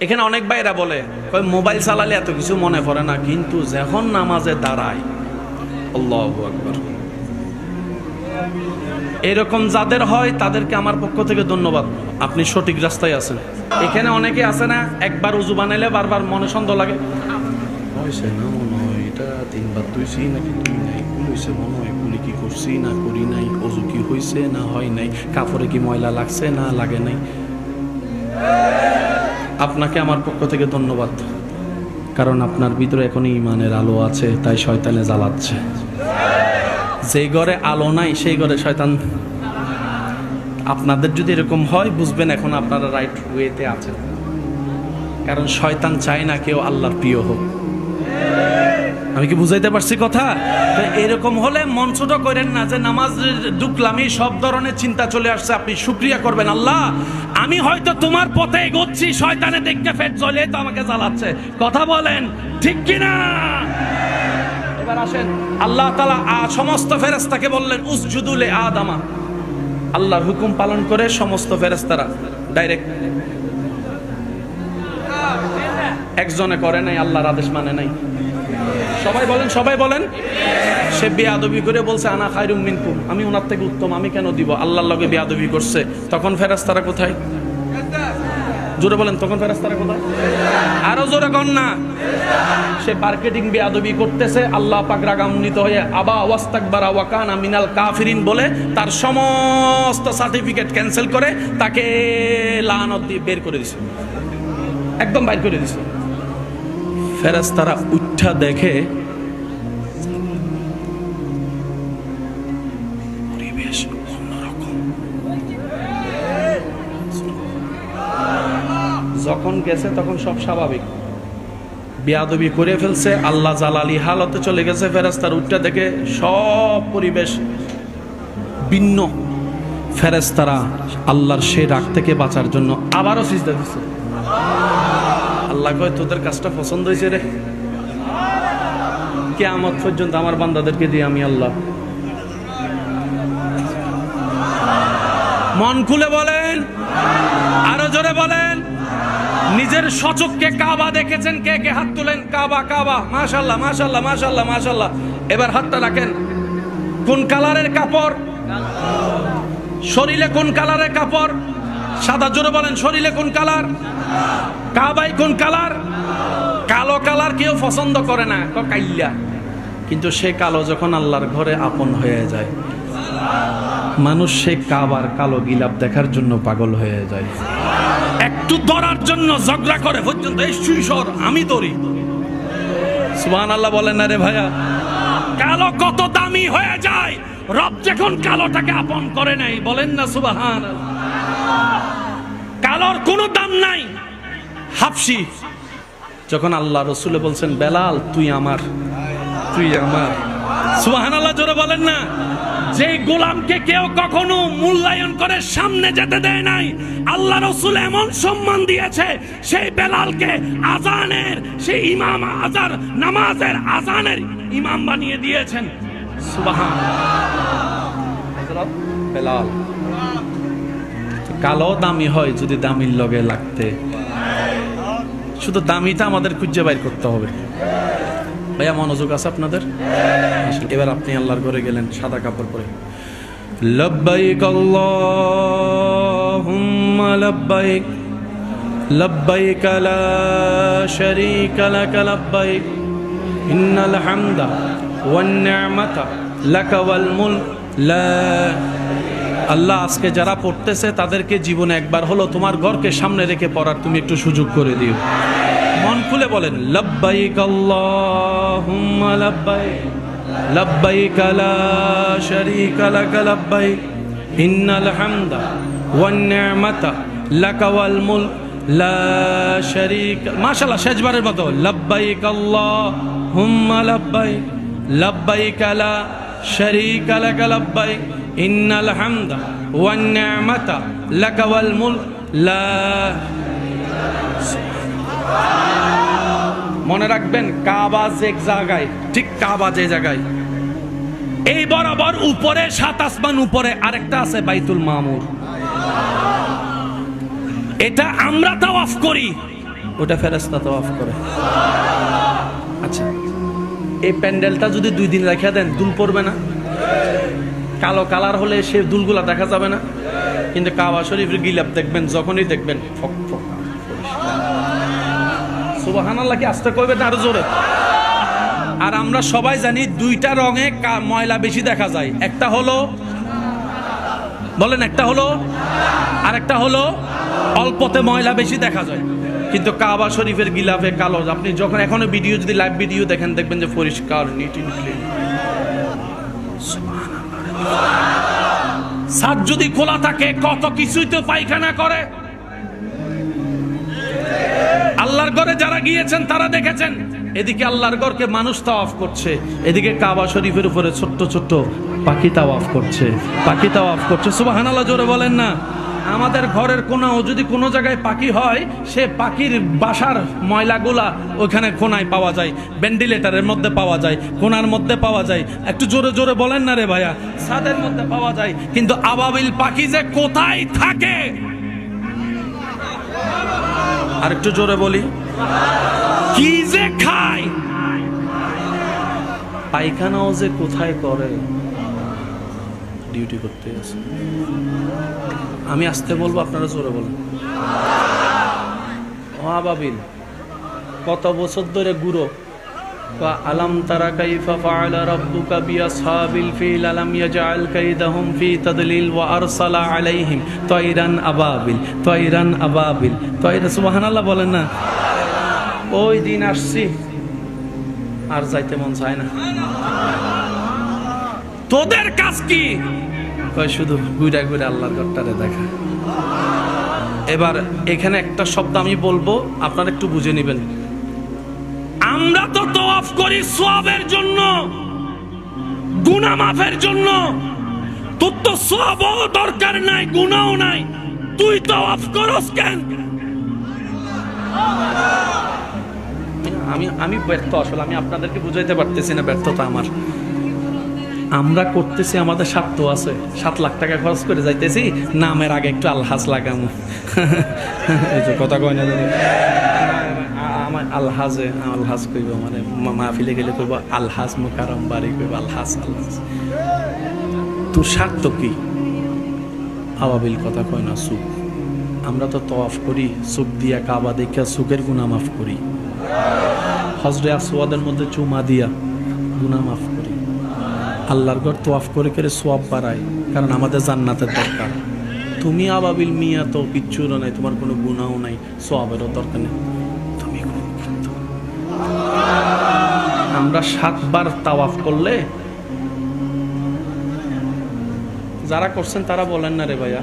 এখানে অনেক ভাইরা বলে মোবাইল চালালে এত কিছু মনে পড়ে না, কিন্তু যখন নামাজে দাঁড়ায় আল্লাহু আকবার, এরকম যাদের হয় তাদেরকে আমার পক্ষ থেকে ধন্যবাদ, আপনি সঠিক রাস্তায় আছেন। এখানে অনেকে আছে না, একবার উজু বানাইলে বারবার মনে সন্দেহ লাগে, হয়েছে না মনে হয় এটা তিনবার ধুইছি নাকি ধুই নাই, ভুল হয়েছে মনে হয়, ভুলি কি করছি না করি নাই, অজু কি হয়েছে না হয় নাই, কাপড়ে কি ময়লা লাগছে না লাগে নাই। আপনাকে আমার পক্ষ থেকে ধন্যবাদ, কারণ আপনার ভিতরে এখনই ঈমানের আলো আছে, তাই শয়তানে জ্বালাচ্ছে। যেই ঘরে আলো নাই সেই ঘরে শয়তান। আপনাদের যদি এরকম হয় বুঝবেন এখন আপনারা রাইট ওয়েতে আছেন, কারণ শয়তান চায় না কেউ আল্লাহর প্রিয় হোক। আমি কি বুঝাইতে পারছি কথা? এরকম হলে মন ছোট করেন না যে নামাজ ঢুকলামই সব ধরনের চিন্তা চলে আসছে। আপনি শুকরিয়া করবেন, আল্লাহ আমি হয়তো তোমার পথে এগোচ্ছি, শয়তানে দেখতে ফেট জ্বলে তো আমাকে জ্বালাচ্ছে। কথা বলেন ঠিক কিনা? এবার আসেন, আল্লাহ তাআলা সমস্ত ফেরেশতাকে বললেন উসজুদু লি আদামা। আল্লাহর হুকুম পালন করে সমস্ত ফেরেশতারা ডাইরেক্ট, একজনে করে নাই, আল্লাহর আদেশ মানে নাই। সবাই বলেন, সবাই বলেন। সে বেয়াদবি করে বলছে আনা খায়রুম মিনকুম, আমি ওনার থেকে উত্তম, আমি কেন দিব? আল্লাহর লগে বেয়াদবি করছে, তখন ফেরেশতারা কোথায়? জোরে বলেন, তখন ফেরেশতারা কোথায়? আরো জোরে কন না। সে মার্কেটিং বেয়াদবি করতেছে, আল্লাহ পাক রাগান্বিত হয়ে আবা ওয়াস্তাকবারা ওয়া কানা মিনাল কাফিরিন বলে তার সমস্ত সার্টিফিকেট ক্যান্সেল করে তাকে লানত দিয়ে বের করে দিয়েছে, একদম বাইর করে দিয়েছে। ফেরেশতারা উঠা দেখে পরিবেশ অন্যরকম। যখন গেছে তখন সব স্বাভাবিক, বেয়াদবি করে ফেলছে, আল্লাহ জালালি হালতে চলে গেছে। ফেরেশতারা উঠা দেখে সব পরিবেশ ভিন্ন। ফেরেশতারা আল্লাহর সেই রাগ থেকে বাঁচার জন্য আবারও সিজদা দিচ্ছে। আল্লাহ কয় তোদের কাজটা পছন্দ হয়েছে রে, কিয়ামত পর্যন্ত আমার বান্দাদেরকে দিয়ে আমি আল্লাহ। মন খুলে বলেন, আরো জোরে বলেন। নিজের সচক্ষে কাবা দেখেছেন কে কে? হাত তুলেন। কাবা, কাবা, মাশাআল্লাহ মাশাআল্লাহ মাশাআল্লাহ মাশাআল্লাহ। এবার হাতটা রাখেন। কোন কালারের কাপড়? শরীরে কোন কালারের কাপড়? সাদা। জোরে বলেন, শরীরে কোন কালার? কাবায় কোন কালার? কালো কালার কেউ পছন্দ করে না, কাইল্লা। কিন্তু সে কালো যখন আল্লাহর ঘরে আপন হয়ে যায়, মানুষ সে কাবার কালো গিলাপ দেখার জন্য পাগল হয়ে যায়। একটু ধরার জন্য ঝগড়া করে পর্যন্ত এই সুইসর আমি ধরি। সুবহানাল্লাহ বলেন না রে ভাইয়া? কালো কত দামি হয়ে যায় রব যখন কালোটাকে আপন করে নাই। বলেন না সুবহানাল্লাহ? কালোর কোনো দাম নাই। হাবশি যখন আল্লাহ রসুল বলছেন বেলাল তুই আমার, তুই আমার। সুবহানাল্লাহ জোরে বলেন না? যে গোলামকে কেউ কখনো মূল্যায়ন করে সামনে যেতে দেয় নাই, আল্লাহ রসুল এমন সম্মান দিয়েছে সেই বেলালকে আজানের, সেই ইমাম, আজার নামাজের আজানের ইমাম বানিয়ে দিয়েছেন। সুবহানাল্লাহ। বেলাল কালো দামি হয় যদি দামির লগে লাগতে, শুধু দামিটা আমাদের খুঁজে বাইর করতে হবে। ভাইয়া মনোযোগ আছে আপনাদের? এবার আপনি আল্লাহর ঘরে গেলেন সাদা কাপড় পরে, লব্বাইক আল্লাহুম্মা লব্বাইক লব্বাইক লা শারীকা লাক লব্বাইক ইন্নাল হামদা ওয়ান নি'মাতা লাকা ওয়াল মুলক লা। আল্লাহ আজকে যারা পড়তেছে তাদেরকে জীবনে একবার হলো তোমার ঘরকে সামনে রেখে পড়ার তুমি একটু সুযোগ করে দিও। মন খুলে বলেন লব্বাইক আল্লাহুম্মা লব্বাইক লব্বাইক লা শারীকা লাক লব্বাইক ইন্নাল হামদা ওয়ান নি'মাতা লাকা ওয়াল মুলক লা শারীকা। মাশাআল্লাহ, শেষবারের মতো লব্বাইক আল্লাহুম্মা লব্বাইক লব্বাইক লা শারীকা লাক লব্বাইক ইন্নাল হামদা ওয়ান নি'মাতা লাকা ওয়াল মুলক লা। মনে রাখবেন কাবা যে জায়গায়, ঠিক কাবা যে জায়গায়, এই বরাবর উপরে 7 আসমান উপরে আরেকটা আছে বাইতুল মামুর। এটা আমরা তাওয়াফ করি, ওটা ফেরেশতা তাওয়াফ করে। আচ্ছা, এই প্যান্ডেলটা যদি 2 দিন রেখে দেন দুল পড়বে না? কালো কালার হলে সে দুলগুলা দেখা যাবে না? কিন্তু কাবা শরীফের গিলাফ দেখবেন, যখনই দেখবেন ফক ফক। সুবহানাল্লাহ কি আস্তে কইবেন না আরো জোরে? আর আমরা সবাই জানি 2টা রঙে ময়লা বেশি দেখা যায়। একটা হলো, বলেন, একটা হলো, আর একটা হলো অল্পতে ময়লা বেশি দেখা যায়। কিন্তু কাবা শরীফের গিলাফে কালো, আপনি যখন এখনো ভিডিও, যদি লাইভ ভিডিও দেখেন, দেখবেন যে পরিষ্কার, নিট এন্ড ক্লিন। ছাদ যদি খোলা থাকে কত কিছুই তো পায়খানা করে। আল্লাহর ঘরে যারা গিয়েছেন তারা দেখেছেন, এদিকে আল্লাহর ঘরকে মানুষ তাওয়াফ করছে, এদিকে কাবা শরীফের উপরে ছোট্ট ছোট্ট পাখি তাওয়াফ করছে, পাখি তাওয়াফ করছে। সুবহানাল্লাহ জোরে বলেন না? আমাদের ঘরের কোনাও যদি কোনো জায়গায় পাখি হয়, সে পাখির বাসার ময়লাগুলা ওইখানে কোনায় পাওয়া যায়, ভেন্টিলেটরের মধ্যে পাওয়া যায়, কোনার মধ্যে পাওয়া যায়। একটু জোরে জোরে বলেন না রে ভাইয়া? ছাদের মধ্যে পাওয়া যায়। কিন্তু আবাবিল পাখি যে কোথায় থাকে, আর একটু জোরে বলি, কি যে খায়, পায়খানাও যে কোথায় করে, ডিউটি করতে আছে। আমি আসতে বলবো, আপনারা জোরে বলেন। ও আবাবিল কত বছর ধরে গুরু আলাম তারা কাইফা ফাআলা রাব্বুকা বিআসহাবিল ফিল আলাম ইয়াজআল কাইদাহুম ফি তাদলিল ওয়া আরসালা আলাইহিম তায়রান আবাবিল, তায়রান আবাবিল, তায়রা। সুবহানাল্লাহ বলেন না? ওই দিন আসছি, আর যাইতে মন চায় না। তোদের কাজ কি? কয় শুধু ঘুরে ঘুরে আল্লাহর ঘরটারে দেখা। এবার এখানে একটা শব্দ আমি বলবো, আপনারা একটু বুঝে নেবেন। আমরা তো তাওয়াফ করি সওয়াবের জন্য, গুনাহ মাফের জন্য। তোর তো সওয়াবও দরকার নাই, গুনাহও নাই, তুই তাওয়াফ করস কেন? আমি ব্যর্থ, আসলে আমি আপনাদেরকে বুঝাইতে পারতেছি না, ব্যর্থতা আমার। আমরা করতেছি, আমাদের স্বার্থ আছে। 7 লাখ টাকা খরচ করে যাইতেছি, নামের আগে একটু আলহাজ লাগামু। এই যে কথা কয় না, আমার আলহাজে, আলহাজ কইব, মানে মাহফিলে গেলে কইব আলহাজ মুকাররম বাড়ি, কইব আলহাজ, আলহাজ। তোর স্বার্থ কি? আবাবিল কথা কয় না, সুখ। আমরা তো তাওয়াফ করি, সুখ দিয়া কাবা দেখা সুখের গুনাহ মাফ করি। হজরে আসওয়াদের মধ্যে চুমা দিয়া গুনাহ মাফ করি। আল্লাহর ঘর তাওয়াফ করে করে সওয়াব বাড়ায়, কারণ আমাদের জান্নাতের দরকার। তুমি আবাবিল মিয়া তো কিচ্ছুরও নাই, তোমার কোনো গুনাহও নাই, সওয়াবেরও দরকার নেই। তুমি আমরা 7 বার তাওয়াফ করলে, যারা করছেন তারা বলেন না রে ভাইয়া,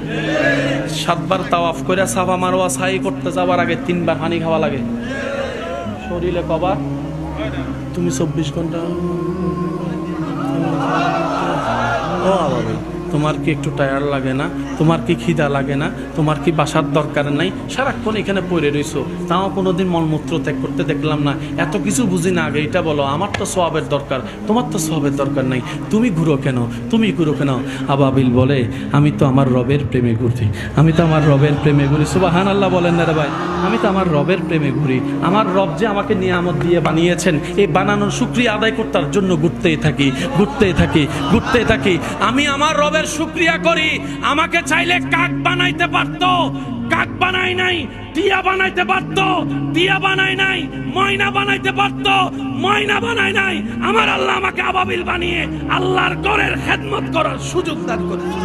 7 বার তাওয়াফ করে সাফা মারওয়া সাই করতে যাবার আগে 3 বার পানি খাওয়া লাগে। শরীরে কবার? তুমি 24 ঘন্টা। ও আবাবিল, তোমার কি একটু টায়ার লাগে না? তোমার কি খিদা লাগে না? তোমার কি বাসার দরকার নাই? সারাক্ষণ এখানে পড়ে রইছো, তাও কোনোদিন মলমূত্র ত্যাগ করতে দেখলাম না। এত কিছু বুঝি না, আগে এটা বলো। আমার তো সওয়াবের দরকার, তোমার তো সওয়াবের দরকার নাই, তুমি ঘুরো কেন? তুমি ঘুরো কেন? আবাবিল বলে, আমি তো আমার রবের প্রেমে ঘুরি, আমি তো আমার রবের প্রেমে ঘুরি। সুবহানাল্লাহ বলেন না রে ভাই? আমি তো আমার রবের প্রেমে ঘুরি। আমার রব যে আমাকে নিয়ামত দিয়ে বানিয়েছেন, এই বানানোর শুকরিয়া আদায় করতার জন্য ঘুরতেই থাকি, ঘুরতেই থাকি, ঘুরতেই থাকি। আমি আমার রবের শুকরিয়া করি। আমাকে চাইলে কাক বানাইতে পারতো, কাক বানাই নাই। টিয়া বানাইতে পারতো, টিয়া বানাই নাই। ময়না বানাইতে পারতো, ময়না বানাই নাই। আমার আল্লাহ আমাকে আবাবিল বানিয়ে আল্লাহর ঘরের খেদমত করার সুযোগ দান করেছে।